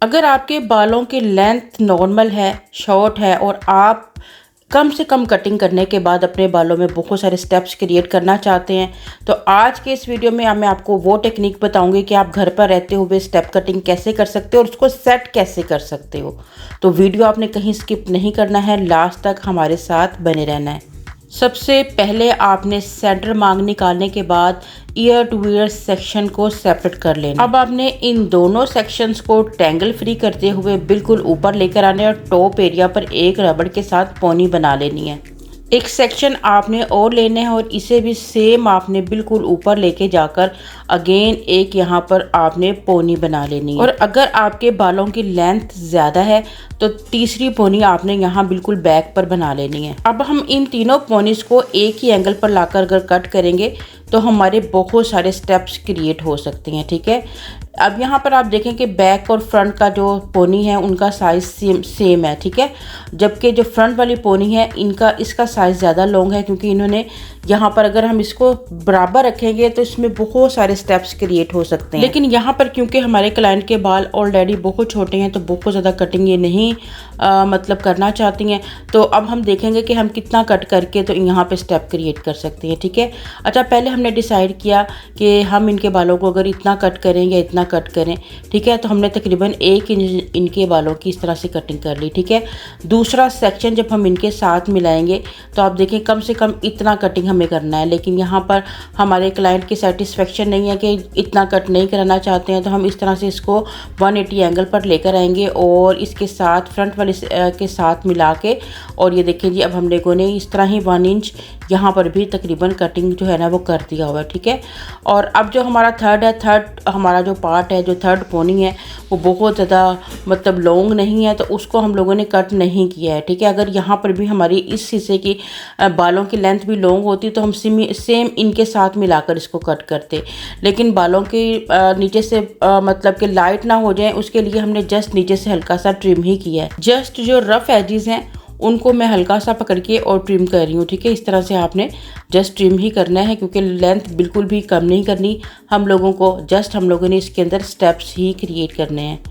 अगर आपके बालों की लेंथ नॉर्मल है, शॉर्ट है और आप कम से कम कटिंग करने के बाद अपने बालों में बहुत सारे स्टेप्स क्रिएट करना चाहते हैं, तो आज के इस वीडियो में मैं आपको वो टेक्निक बताऊंगी कि आप घर पर रहते हुए स्टेप कटिंग कैसे कर सकते हो और उसको सेट कैसे कर सकते हो। तो वीडियो आपने कहीं स्किप नहीं करना है, लास्ट तक हमारे साथ बने रहना है। सबसे पहले आपने सेंटर मार्क निकालने के बाद ईयर टू ईयर सेक्शन को सेपरेट कर लेना। अब आपने इन दोनों सेक्शंस को टेंगल फ्री करते हुए बिल्कुल ऊपर लेकर आने और टॉप एरिया पर एक रबड़ के साथ पोनी बना लेनी है। एक सेक्शन आपने और लेना है और इसे भी सेम आपने बिल्कुल ऊपर लेके जाकर अगेन एक यहाँ पर आपने पोनी बना लेनी है। और अगर आपके बालों की लेंथ ज़्यादा है तो तीसरी पोनी आपने यहाँ बिल्कुल बैक पर बना लेनी है। अब हम इन तीनों पोनीज को एक ही एंगल पर लाकर अगर कट करेंगे तो हमारे बहुत सारे स्टेप्स क्रिएट हो सकते हैं। ठीक है, अब यहाँ पर आप देखें कि बैक और फ्रंट का जो पोनी है उनका साइज़ सेम है। ठीक है, जबकि जो फ्रंट वाली पोनी है इसका साइज़ ज़्यादा लॉन्ग है, क्योंकि इन्होंने यहाँ पर अगर हम इसको बराबर रखेंगे तो इसमें बहुत सारे स्टेप्स क्रिएट हो सकते हैं। लेकिन यहाँ पर क्योंकि हमारे क्लाइंट के बाल ऑलरेडी बहुत छोटे हैं तो बहुत ज़्यादा कटिंग ये नहीं मतलब करना चाहती हैं, तो अब हम देखेंगे कि हम कितना कट करके तो यहाँ पे स्टेप क्रिएट कर सकते हैं। ठीक है, अच्छा पहले हमने डिसाइड किया कि हम इनके बालों को अगर इतना कट करें या इतना कट करें। ठीक है, तो हमने तकरीबन 1 इंच इनके बालों की इस तरह से कटिंग कर ली। ठीक है, दूसरा सेक्शन जब हम इनके साथ मिलाएंगे तो आप देखें कम से कम इतना कटिंग हमें करना है, लेकिन यहाँ पर हमारे क्लाइंट की सेटिस्फेक्शन नहीं है कि इतना कट नहीं कराना चाहते हैं, तो हम इस तरह से इसको 180 एंगल पर लेकर आएंगे और इसके साथ फ्रंट वाले के साथ मिला के, और ये देखें जी अब हम लोगों ने इस तरह ही 1 इंच यहाँ पर भी तकरीबन कटिंग जो है ना वो कर दिया हुआ है। ठीक है, और अब जो हमारा थर्ड हमारा जो पार्ट है, जो थर्ड पोनी है, वो बहुत ज़्यादा मतलब लॉन्ग नहीं है, तो उसको हम लोगों ने कट नहीं किया है। ठीक है, अगर यहाँ पर भी हमारी इस हिस्से की बालों की लेंथ भी लॉन्ग होती तो हम सेम इनके साथ मिलाकर इसको कट करते, लेकिन बालों के नीचे से मतलब कि लाइट ना हो जाए उसके लिए हमने जस्ट नीचे से हल्का सा ट्रिम ही किया है। जस्ट जो रफ एजेस हैं उनको मैं हल्का सा पकड़ के और ट्रिम कर रही हूँ। ठीक है, इस तरह से आपने जस्ट ट्रिम ही करना है, क्योंकि लेंथ बिल्कुल भी कम नहीं करनी हम लोगों को, जस्ट हम लोगों ने इसके अंदर स्टेप्स ही क्रिएट करने हैं।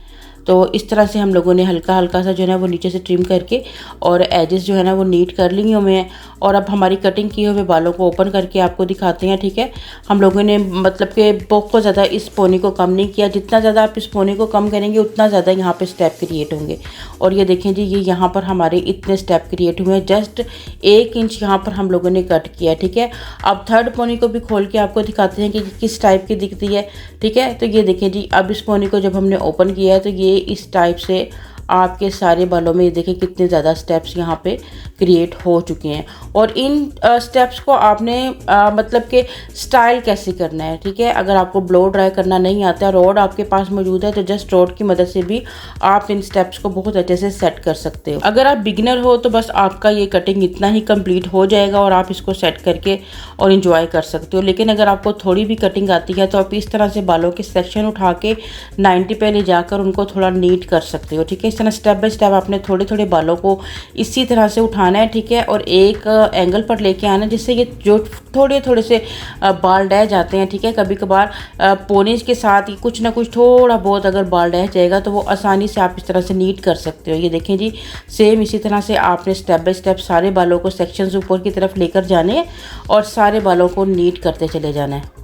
तो इस तरह से हम लोगों ने हल्का हल्का सा जो है ना वो नीचे से ट्रिम करके और एजेस जो है ना वो नीट कर ली हुए हैं। और अब हमारी कटिंग किए हुए बालों को ओपन करके आपको दिखाते हैं। ठीक है, हम लोगों ने मतलब कि बहुत ज़्यादा इस पोनी को कम नहीं किया, जितना ज़्यादा आप इस पोनी को कम करेंगे उतना ज़्यादा यहाँ पे स्टेप क्रिएट होंगे। और ये देखें जी, ये यहाँ पर हमारे इतने स्टेप क्रिएट हुए हैं, जस्ट 1 इंच यहाँ पर हम लोगों ने कट किया। ठीक है, अब थर्ड पोनी को भी खोल के आपको दिखाते हैं कि किस टाइप की दिखती है। ठीक है, तो ये देखें जी, अब इस पोनी को जब हमने ओपन किया है तो ये इस टाइप से आपके सारे बालों में देखें कितने ज़्यादा स्टेप्स यहाँ पे क्रिएट हो चुके हैं। और इन स्टेप्स को आपने मतलब कि स्टाइल कैसे करना है। ठीक है, अगर आपको ब्लो ड्राई करना नहीं आता है, रॉड आपके पास मौजूद है, तो जस्ट रॉड की मदद से भी आप इन स्टेप्स को बहुत अच्छे से सेट कर सकते हो। अगर आप बिगिनर हो तो बस आपका ये कटिंग इतना ही कंप्लीट हो जाएगा और आप इसको सेट करके और इंजॉय कर सकते हो। लेकिन अगर आपको थोड़ी भी कटिंग आती है तो आप इस तरह से बालों के सेक्शन उठा के 90 पे ले जाकर उनको थोड़ा नीट कर सकते हो। ठीक है, इस तरह स्टेप बाय स्टेप आपने थोड़े थोड़े बालों को इसी तरह से उठाना है। ठीक है, और एक एंगल पर लेके आना, जिससे ये जो थोड़े थोड़े से बाल रह जाते हैं। ठीक है, कभी कभार पोनीज के साथ कुछ ना कुछ थोड़ा बहुत अगर बाल रह जाएगा तो वो आसानी से आप इस तरह से नीट कर सकते हो। ये देखें जी, सेम इसी तरह से आपने स्टेप बाय स्टेप सारे बालों को सेक्शंस ऊपर की तरफ लेकर जाने हैं और सारे बालों को नीट करते चले जाना है।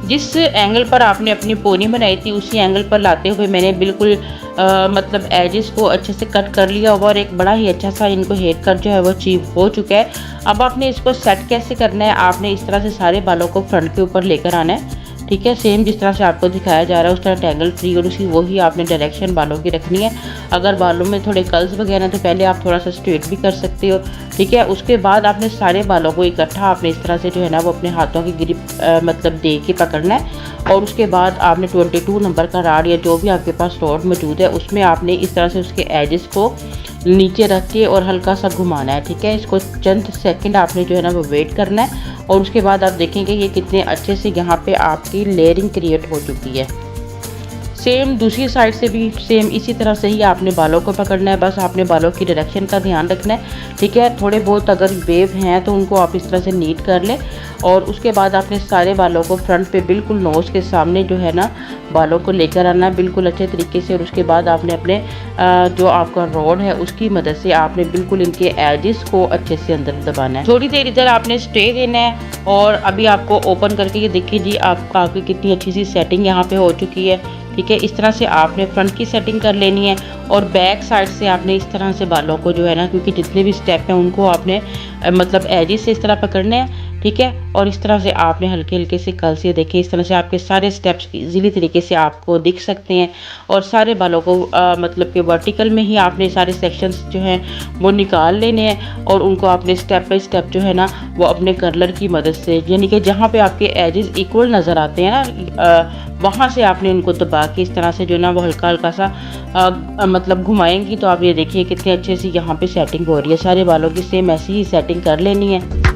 जिस एंगल पर आपने अपनी पोनी बनाई थी उसी एंगल पर लाते हुए मैंने बिल्कुल मतलब एजेस को अच्छे से कट कर लिया होगा और एक बड़ा ही अच्छा सा इनको हेयर कट जो है वो अचीव हो चुका है। अब आपने इसको सेट कैसे करना है, आपने इस तरह से सारे बालों को फ्रंट के ऊपर लेकर आना है, ठीक है। सेम जिस तरह से आपको दिखाया जा रहा है उस तरह टैंगल फ्री और उसी वही आपने डायरेक्शन बालों की रखनी है। अगर बालों में थोड़े कर्ल्स वगैरह तो पहले आप थोड़ा सा स्ट्रेट भी कर सकते हो, ठीक है। उसके बाद आपने सारे बालों को इकट्ठा आपने इस तरह से जो है ना वो अपने हाथों की ग्रिप मतलब दे के पकड़ना है और उसके बाद आपने 22 नंबर का राड या जो भी आपके पास रॉड मौजूद है उसमें आपने इस तरह से उसके एजेस को नीचे रख के और हल्का सा घुमाना है, ठीक है। इसको चंद सेकंड आपने जो है ना वो वेट करना है और उसके बाद आप देखेंगे ये कितने अच्छे से यहाँ पे आपकी लेयरिंग क्रिएट हो चुकी है। सेम दूसरी साइड से भी सेम इसी तरह से ही आपने बालों को पकड़ना है, बस आपने बालों की डायरेक्शन का ध्यान रखना है, ठीक है। थोड़े बहुत अगर वेव हैं तो उनको आप इस तरह से नीट कर लें और उसके बाद आपने सारे बालों को फ्रंट पे बिल्कुल नोज़ के सामने जो है ना बालों को लेकर आना है बिल्कुल अच्छे तरीके से और उसके बाद आपने अपने जो आपका रॉड है उसकी मदद से आपने बिल्कुल इनके एजेस को अच्छे से अंदर दबाना है। थोड़ी देर इधर आपने स्टे देना है और अभी आपको ओपन करके ये देखिए जी आपकी कितनी अच्छी सी सेटिंग यहाँ पे हो चुकी है, ठीक है। इस तरह से आपने फ्रंट की सेटिंग कर लेनी है और बैक साइड से आपने इस तरह से बालों को जो है ना, क्योंकि जितने भी स्टेप हैं उनको आपने मतलब एजेस से इस तरह पकड़ने हैं, ठीक है। और इस तरह से आपने हल्के हल्के से कल से देखें इस तरह से आपके सारे स्टेप्स इजीली तरीके से आपको दिख सकते हैं और सारे बालों को मतलब कि वर्टिकल में ही आपने सारे सेक्शंस जो हैं वो निकाल लेने हैं और उनको आपने स्टेप बाय स्टेप जो है ना वो अपने कर्लर की मदद से, यानी कि जहाँ पे आपके एजेस इक्वल नज़र आते हैं ना वहाँ से आपने उनको दबा के इस तरह से जो ना वो हल्का हल्का सा मतलब घुमाएंगी तो आप ये देखिए कितने अच्छे से यहाँ पे सेटिंग हो रही है। सारे बालों की सेम ऐसी ही सेटिंग कर लेनी है।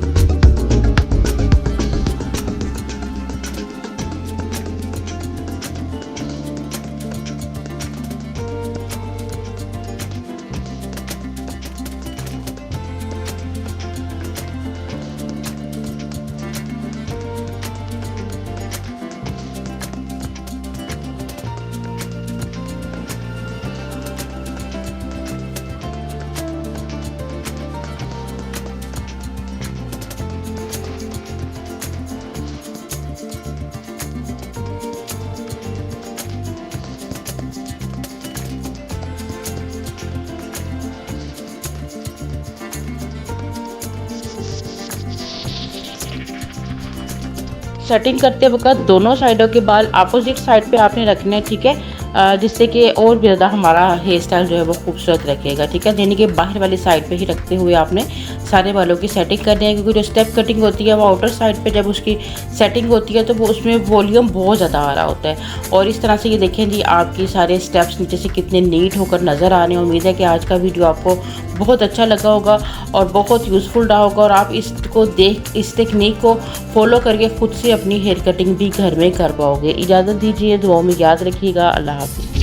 सेटिंग करते वक्त दोनों साइडों के बाल अपोजिट साइड पे आपने रखने हैं, ठीक है, जिससे कि और भी ज़्यादा हमारा हेयर स्टाइल जो है वो खूबसूरत रखेगा, ठीक है। यानी कि बाहर वाली साइड पे ही रखते हुए आपने सारे बालों की सेटिंग करनी है, क्योंकि जो स्टेप कटिंग होती है वो आउटर साइड पे जब उसकी सेटिंग होती है तो वो उसमें वॉल्यूम बहुत ज़्यादा आ रहा होता है। और इस तरह से ये देखें जी आपकी सारे स्टेप्स नीचे से कितने नीट होकर नज़र आ रहे हैं। उम्मीद है कि आज का वीडियो आपको बहुत अच्छा लगा होगा और बहुत यूज़फुल रहा होगा और आप इसको देख इस टेक्निक को फॉलो करके खुद से अपनी हेयर कटिंग भी घर में कर पाओगे। इजाज़त दीजिए, दुआओं में याद रखिएगा। अल्लाह हाफ़िज़।